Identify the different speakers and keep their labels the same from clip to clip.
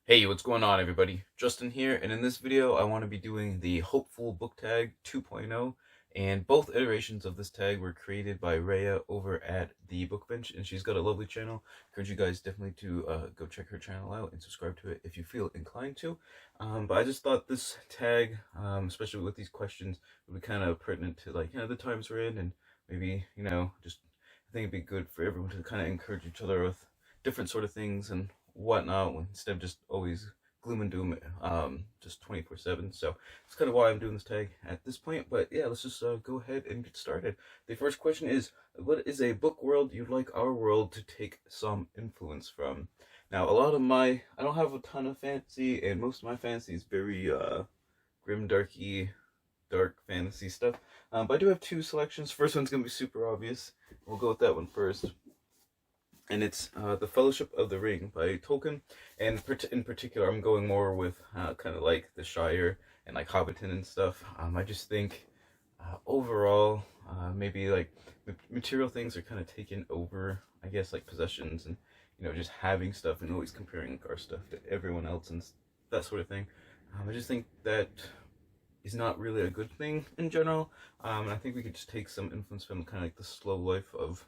Speaker 1: Hey, what's going on everybody? Justin here, and in this video I want to be doing the Hopeful Book Tag 2.0, and both iterations of this tag were created by Rhea over at the Book Bench, and she's got a lovely channel. Encourage you guys definitely to go check her channel out and subscribe to it if you feel inclined to. But I just thought this tag, especially with these questions, would be kind of pertinent to the times we're in, and maybe, just I think it'd be good for everyone to kind of encourage each other with different sort of things and whatnot instead of just always gloom and doom, just 24/7. So that's kind of why I'm doing this tag at this point. But yeah, let's just go ahead and get started. The first question is, what is a book world you'd like our world to take some influence from? Now, I don't have a ton of fantasy, and most of my fantasy is very grim, dark fantasy stuff. But I do have two selections. First one's gonna be super obvious. We'll go with that one first, and it's The Fellowship of the Ring by Tolkien. And in particular, I'm going more with kind of like the Shire and like Hobbiton and stuff. I just think overall, maybe like material things are kind of taken over, I guess, like possessions and just having stuff and always comparing our stuff to everyone else and that sort of thing. I just think that is not really a good thing in general. And I think we could just take some influence from kind of like the slow life of,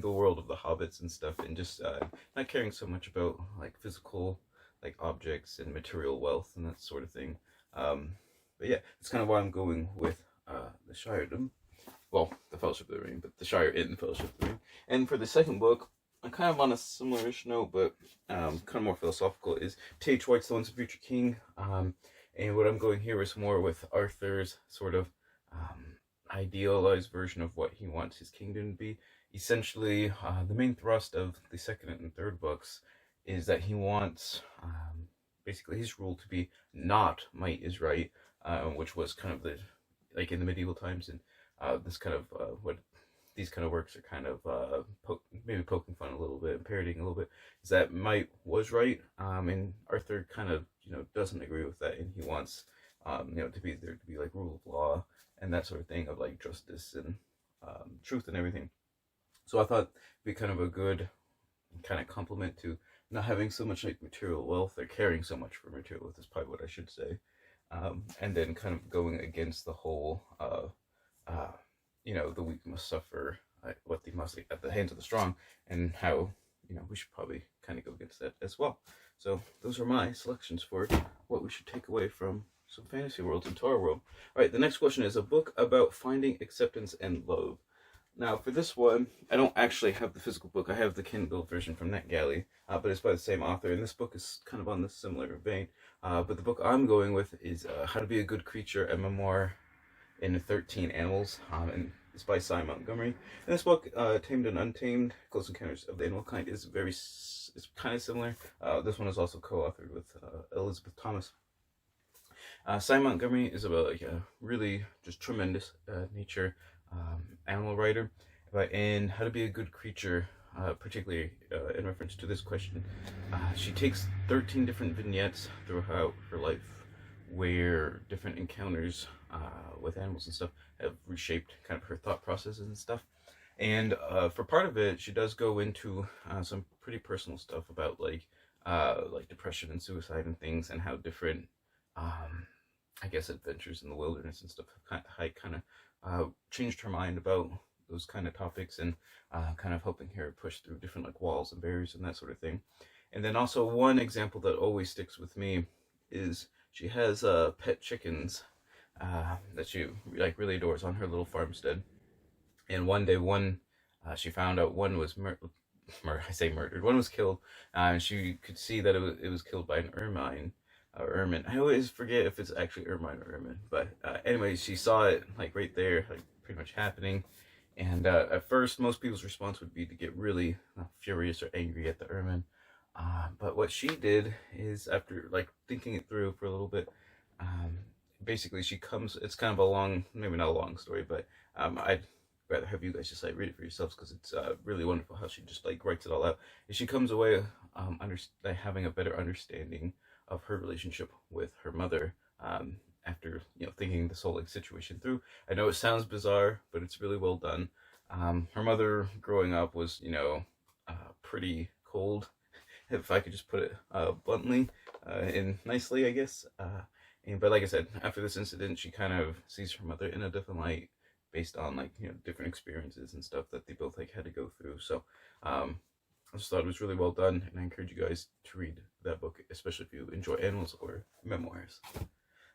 Speaker 1: the world of the hobbits and stuff, and just not caring so much about like physical like objects and material wealth and that sort of thing. But yeah, that's kind of why I'm going with the Shiredom. Well, the Fellowship of the Ring, but the Shire in the Fellowship of the Ring. And for the second book, I'm kind of on a similar-ish note, but kind of more philosophical, is T.H. White's The Once and Future King. And what I'm going here is more with Arthur's sort of idealized version of what he wants his kingdom to be. Essentially, the main thrust of the second and third books is that he wants basically his rule to be not might is right, which was kind of the like in the medieval times, and this kind of what these kind of works are kind of maybe poking fun a little bit and parodying a little bit, is that might was right, and Arthur kind of doesn't agree with that, and he wants to be there to be like rule of law and that sort of thing, of like justice and truth and everything. So I thought it'd be kind of a good kind of compliment to not having so much like material wealth, or caring so much for material wealth is probably what I should say. And then kind of going against the whole, the weak must suffer what they must at the hands of the strong, and how, we should probably kind of go against that as well. So those are my selections for what we should take away from some fantasy worlds into our world. All right, the next question is a book about finding acceptance and love. Now, for this one, I don't actually have the physical book. I have the Kindle version from NetGalley, but it's by the same author, and this book is kind of on this similar vein. But the book I'm going with is How to Be a Good Creature, a memoir in 13 Animals, and it's by Cy Montgomery. And this book, Tamed and Untamed, Close Encounters of the Animal Kind, is it's kind of similar. This one is also co-authored with Elizabeth Thomas. Cy Montgomery is about like a really just tremendous nature animal writer. But in How to Be a Good Creature, particularly in reference to this question, she takes 13 different vignettes throughout her life where different encounters with animals and stuff have reshaped kind of her thought processes and stuff. And for part of it, she does go into some pretty personal stuff about like depression and suicide and things, and how different I guess adventures in the wilderness and stuff have kind of changed her mind about those kind of topics, and kind of helping her push through different like walls and barriers and that sort of thing. And then also one example that always sticks with me is she has pet chickens that she like really adores on her little farmstead. And one day, she found out one was I say murdered. One was killed, and she could see that it was killed by an ermine. Or ermine. I always forget if it's actually ermine or ermine. But anyway, she saw it like right there, like pretty much happening. And at first, most people's response would be to get really furious or angry at the ermine. But what she did is, after like thinking it through for a little bit, basically she comes. It's kind of a long, maybe not a long story, but I'd rather have you guys just like read it for yourselves, because it's really wonderful how she just like writes it all out. And she comes away having a better understanding of her relationship with her mother, after thinking this whole like situation through. I know it sounds bizarre, but it's really well done. Her mother growing up was pretty cold if I could just put it bluntly and nicely, I guess. But like I said, after this incident, she kind of sees her mother in a different light, based on like different experiences and stuff that they both like had to go through. So I just thought it was really well done, and I encourage you guys to read that book, especially if you enjoy animals or memoirs.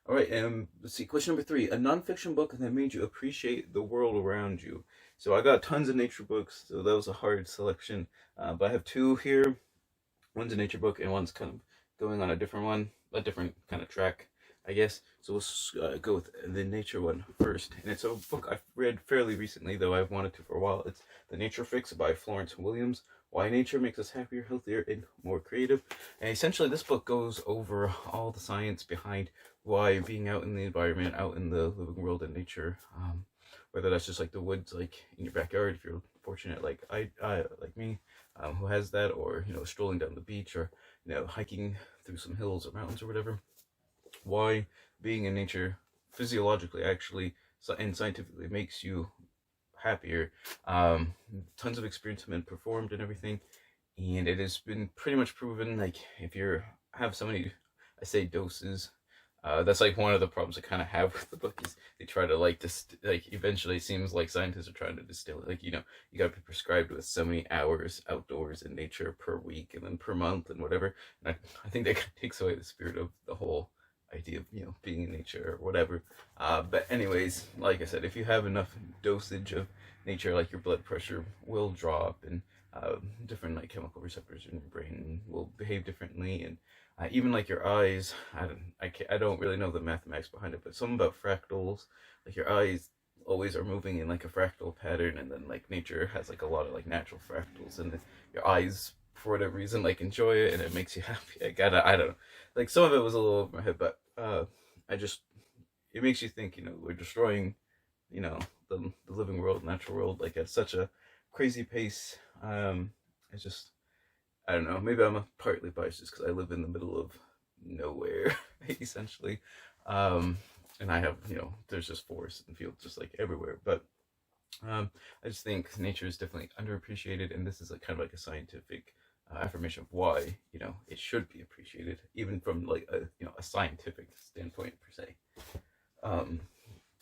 Speaker 1: All right, let's see. Question number 3: a nonfiction book that made you appreciate the world around you. So I got tons of nature books, so that was a hard selection. But I have 2 here. One's a nature book, and one's kind of going on a different kind of track, I guess. So we'll go with the nature one first. And it's a book I've read fairly recently, though I've wanted to for a while. It's The Nature Fix by Florence Williams. Why nature makes us happier, healthier, and more creative. And essentially, this book goes over all the science behind why being out in the environment, out in the living world and nature, whether that's just like the woods, like in your backyard, if you're fortunate, like I like me, who has that, or strolling down the beach, or hiking through some hills or mountains or whatever. Why being in nature physiologically, actually, and scientifically makes you happier. Tons of experiments have been performed and everything, and it has been pretty much proven, like, if you have so many, I say, doses, that's like one of the problems I kind of have with the book, is they try to like eventually it seems like scientists are trying to distill it, like, you got to be prescribed with so many hours outdoors in nature per week and then per month and whatever. And I think that kind of takes away the spirit of the whole idea of being in nature or whatever. But anyways, like I said, if you have enough dosage of nature, like, your blood pressure will drop, and different like chemical receptors in your brain will behave differently, and even like your eyes. I don't really know the mathematics behind it, but something about fractals, like your eyes always are moving in like a fractal pattern, and then like nature has like a lot of like natural fractals, and your eyes, for whatever reason, like enjoy it, and it makes you happy. I don't know, like some of it was a little over my head, but it makes you think, we're destroying, the living world, natural world, like at such a crazy pace. It's just, I don't know, maybe I'm partly biased just because I live in the middle of nowhere, essentially. And I have, there's just forests and fields just like everywhere. But I just think nature is definitely underappreciated, and this is kind of like a scientific affirmation of why, it should be appreciated, even from like a scientific standpoint per se.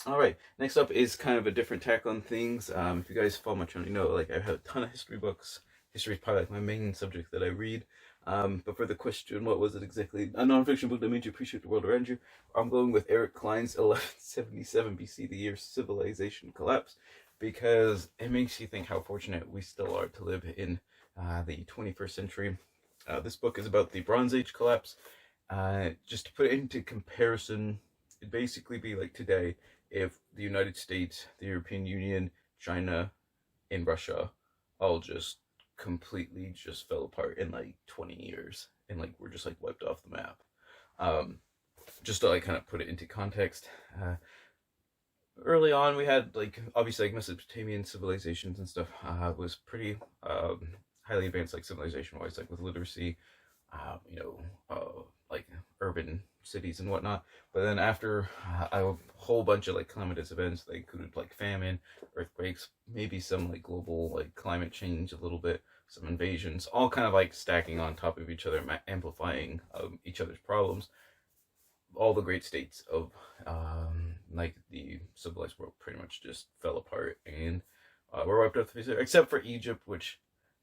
Speaker 1: All right, next up is kind of a different tack on things. If you guys follow my channel, like, I have a ton of history books. History is probably like my main subject that I read. But for the question, what was it exactly? A nonfiction book that made you appreciate the world around you? I'm going with Eric Klein's 1177 BC, the year civilization collapsed, because it makes you think how fortunate we still are to live in the 21st century. This book is about the Bronze Age collapse. Just to put it into comparison, it'd basically be like today if the United States, the European Union, China, and Russia all just completely just fell apart in like 20 years, and like we're just like wiped off the map. Just to like kind of put it into context, early on we had like obviously like Mesopotamian civilizations and stuff was pretty highly advanced, like civilization wise, like with literacy, like urban cities and whatnot. But then after a whole bunch of like calamitous events that included like famine, earthquakes, maybe some like global like climate change a little bit, some invasions, all kind of like stacking on top of each other, amplifying each other's problems, all the great states of like the civilized world pretty much just fell apart, and were wiped off the face of it, except for Egypt, which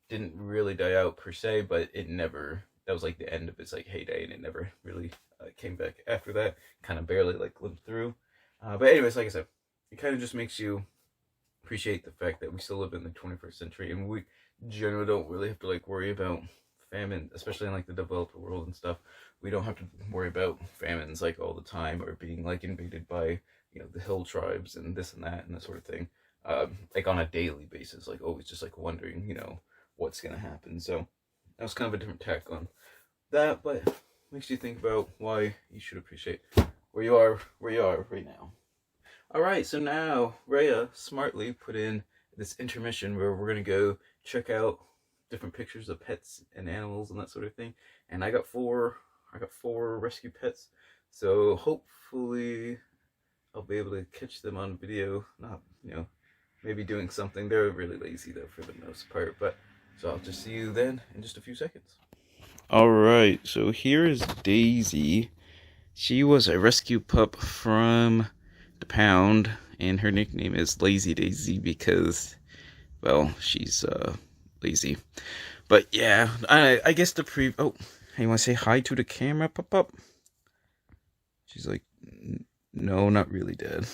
Speaker 1: didn't really die out per se, but it never, that was like the end of its like heyday, and it never really came back after that. Kind of barely like limped through. But anyways, like I said, it kind of just makes you appreciate the fact that we still live in the 21st century, and we generally don't really have to like worry about famine, especially in like the developed world and stuff. We don't have to worry about famines like all the time, or being like invaded by the hill tribes and this and that and that sort of thing, like on a daily basis, like always just like wondering what's gonna happen. So that was kind of a different tack on that, but makes you think about why you should appreciate where you are right now. All right, so now Rhea smartly put in this intermission where we're gonna go check out different pictures of pets and animals and that sort of thing. And I got four rescue pets, so hopefully I'll be able to catch them on video. Not maybe doing something. They're really lazy though for the most part, but so I'll just see you then in just a few seconds. Alright, so here is Daisy. She was a rescue pup from the pound, and her nickname is Lazy Daisy because, well, she's lazy. But yeah, I guess oh, hey, you want to say hi to the camera, pup? She's like, no, not really, Dad.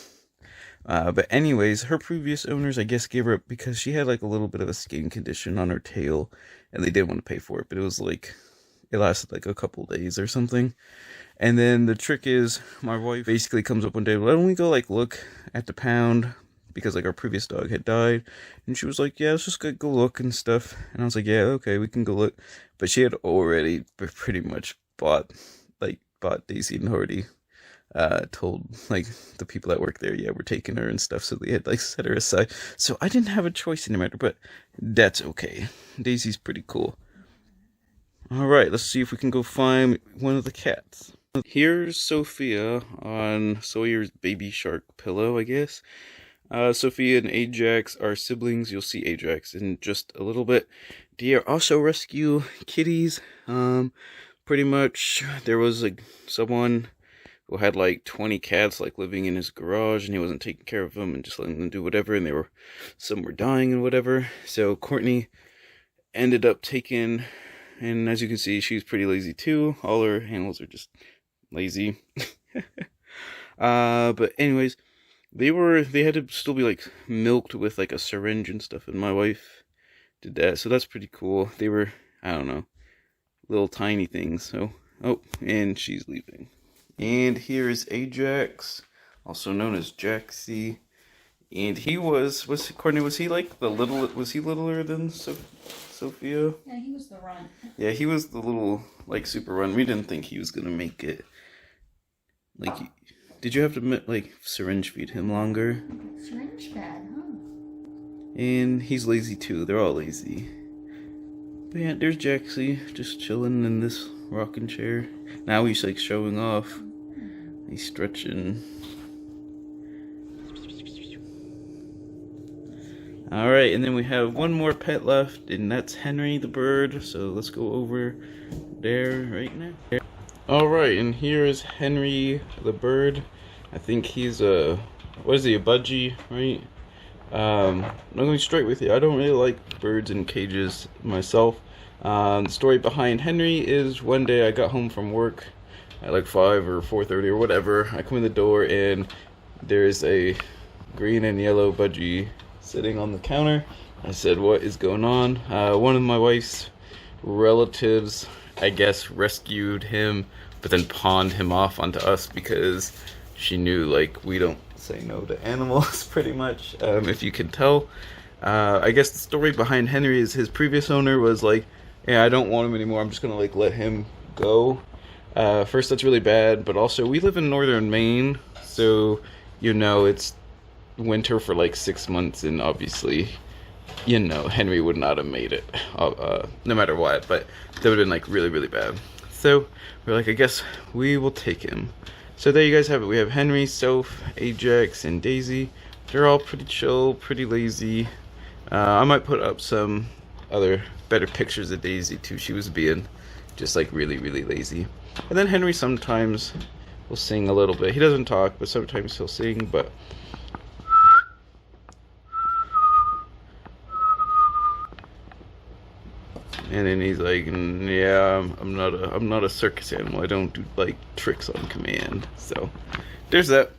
Speaker 1: But anyways, her previous owners, I guess, gave her up because she had like a little bit of a skin condition on her tail, and they didn't want to pay for it. But it was like, it lasted like a couple days or something. And then the trick is, my wife basically comes up one day, why don't we go like look at the pound, because like our previous dog had died, and she was like, yeah, let's just go look and stuff. And I was like, yeah, okay, we can go look. But she had already pretty much bought Daisy and already told like the people that work there, yeah, we're taking her and stuff, so they had like set her aside. So I didn't have a choice in the matter, but that's okay. Daisy's pretty cool. Alright, let's see if we can go find one of the cats. Here's Sophia on Sawyer's baby shark pillow, I guess. Sophia and Ajax are siblings. You'll see Ajax in just a little bit. They also rescue kitties. Pretty much, there was like someone who had like 20 cats like living in his garage, and he wasn't taking care of them and just letting them do whatever, and some were dying and whatever. So Courtney ended up taking, and as you can see, she's pretty lazy too. All her animals are just lazy. But anyways, they had to still be like milked with like a syringe and stuff, and my wife did that, so that's pretty cool. They were, I don't know, little tiny things. So, oh, and she's leaving. And here is Ajax, also known as Jaxie. And he was Courtney, was he like was he littler than Sophia?
Speaker 2: Yeah, he was the run.
Speaker 1: Yeah, he was the little, like, super run. We didn't think he was gonna make it. Like, did you have to, like, syringe feed him longer?
Speaker 2: Syringe fed, huh?
Speaker 1: And he's lazy too. They're all lazy. But yeah, there's Jaxie, just chilling in this rocking chair. Now he's, like, showing off. He's stretching. Alright, and then we have one more pet left, and that's Henry the bird. So let's go over there right now. Alright, and here is Henry the bird. I think he's a budgie, right? I'm gonna be straight with you. I don't really like birds in cages myself. The story behind Henry is one day I got home from work at like 5 or 4:30 or whatever. I come in the door and there's a green and yellow budgie sitting on the counter. I said, what is going on? One of my wife's relatives, I guess, rescued him, but then pawned him off onto us because she knew, like, we don't say no to animals, pretty much, if you can tell. I guess the story behind Henry is his previous owner was like, yeah, I don't want him anymore, I'm just gonna, like, let him go. First, that's really bad, but also, we live in northern Maine, so, you know, it's winter for like 6 months, and obviously, you know, Henry would not have made it, no matter what, but that would have been like really, really bad. So we're like, I guess we will take him. So there you guys have it. We have Henry, Soph, Ajax, and Daisy. They're all pretty chill, pretty lazy. I might put up some other better pictures of Daisy too. She was being just like really, really lazy. And then Henry sometimes will sing a little bit. He doesn't talk, but sometimes he'll sing. But and then he's like, yeah, I'm not a circus animal. I don't do like tricks on command. So there's that.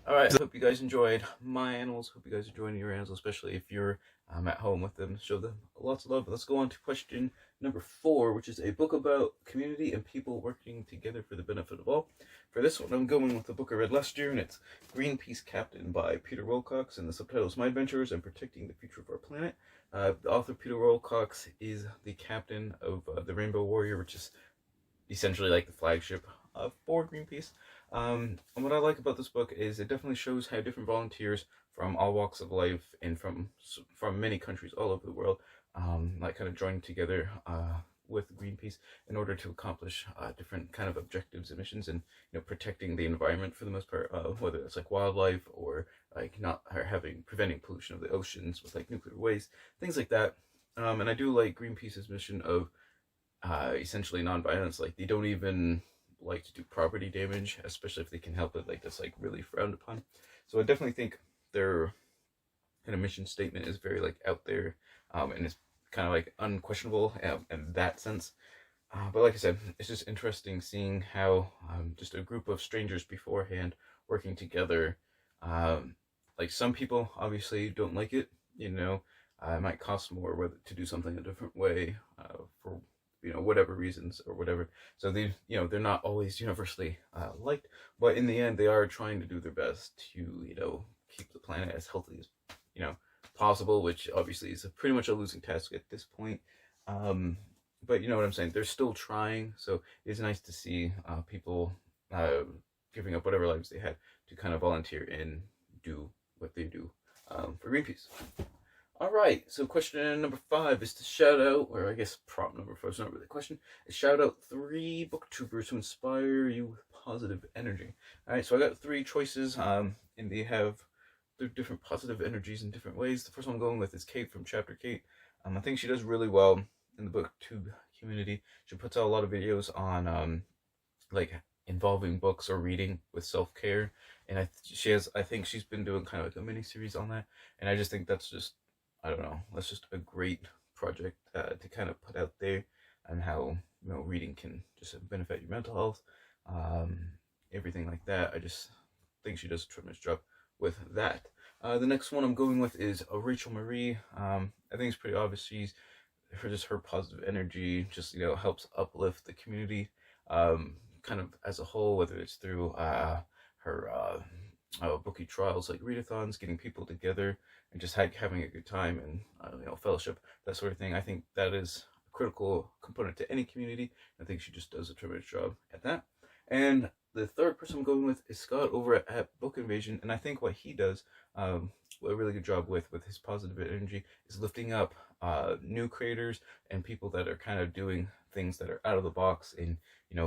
Speaker 1: Alright, I hope you guys enjoyed my animals. Hope you guys enjoyed your animals, especially if you're at home with them. Show them lots of love. Let's go on to question number 4, which is a book about community and people working together for the benefit of all. For this one, I'm going with the book I read last year, and it's Greenpeace Captain by Peter Wilcox, and the subtitle is My Adventures in Protecting the Future of Our Planet. The author, Peter Wilcox, is the captain of the Rainbow Warrior, which is essentially like the flagship for Greenpeace. And what I like about this book is it definitely shows how different volunteers from all walks of life and from many countries all over the world like kind of join together with Greenpeace in order to accomplish different kind of objectives and missions, and protecting the environment for the most part, whether it's like wildlife or like not preventing pollution of the oceans with like nuclear waste, things like that. And I do like Greenpeace's mission of essentially non-violence. Like they don't even like to do property damage, especially if they can help it. Like that's like really frowned upon. So I definitely think their kind of mission statement is very like out there, and it's kind of like unquestionable in that sense. But like I said, it's just interesting seeing how just a group of strangers beforehand working together. Um, like some people obviously don't like it, you know. It might cost more whether to do something a different way for whatever reasons or whatever. So they're not always universally liked, but in the end they are trying to do their best to keep the planet as healthy as you know possible, which obviously is pretty much a losing task at this point. Um, but you know what I'm saying? They're still trying, so it's nice to see people uh, giving up whatever lives they had to kind of volunteer and do what they do for Greenpeace. All right, so question number 5 is to shout out, or I guess prompt number 5 is not really a question, is shout out 3 booktubers who inspire you with positive energy. All right, so I got 3 choices, and they have their different positive energies in different ways. The first one I'm going with is Kate from Chapter Kate. I think she does really well in the booktube community. She puts out a lot of videos on like involving books or reading with self-care, and I think she's been doing kind of like a mini series on that, and I just think that's just, I don't know, that's just a great project to kind of put out there, and how reading can just benefit your mental health, um, everything like that. I just think she does a tremendous job with that. The next one I'm going with is Rachel Marie. I think it's pretty obvious she's her positive energy just helps uplift the community, kind of as a whole, whether it's through her bookie trials like readathons, getting people together and just having a good time and fellowship, that sort of thing. I think that is a critical component to any community. I think she just does a tremendous job at that. And the third person I'm going with is Scott over at Book Invasion, and I think what he does a really good job with his positive energy is lifting up new creators and people that are kind of doing things that are out of the box. And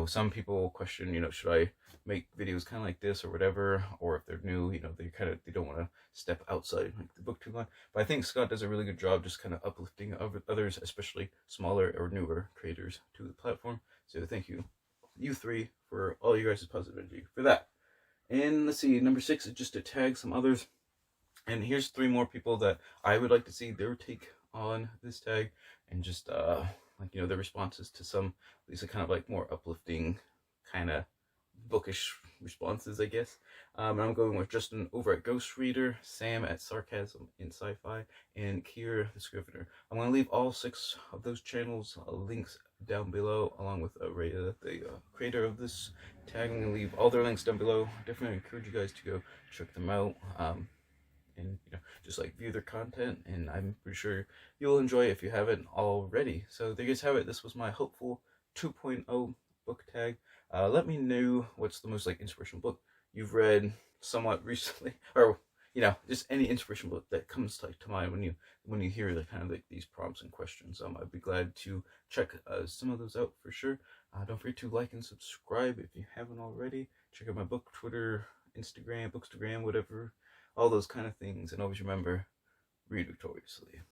Speaker 1: some people question, should I make videos kind of like this or whatever, or if they're new, they don't want to step outside like the booktube line. But I think Scott does a really good job just kind of uplifting others, especially smaller or newer creators to the platform. So thank you 3 for all you guys' positive energy for that. And let's see, number 6 is just to tag some others. And here's 3 more people that I would like to see their take on this tag, and just their responses to some these are kind of like more uplifting, kind of bookish responses, I guess. And I'm going with Justin over at Ghost Reader, Sam at Sarcasm in Sci-Fi, and Kier the Scrivener. I'm going to leave all 6 of those channels links down below, along with Rhea, the creator of this tag. I'm going to leave all their links down below. Definitely encourage you guys to go check them out. And just like view their content, and I'm pretty sure you'll enjoy it if you haven't already. So there you guys have it. This was my hopeful 2.0 book tag. Let me know what's the most like inspirational book you've read somewhat recently, or just any inspirational book that comes to mind when you hear the kind of like these prompts and questions. I'd be glad to check some of those out for sure. Don't forget to like and subscribe if you haven't already. Check out my book Twitter, Instagram, Bookstagram, whatever, all those kind of things. And always remember, read victoriously.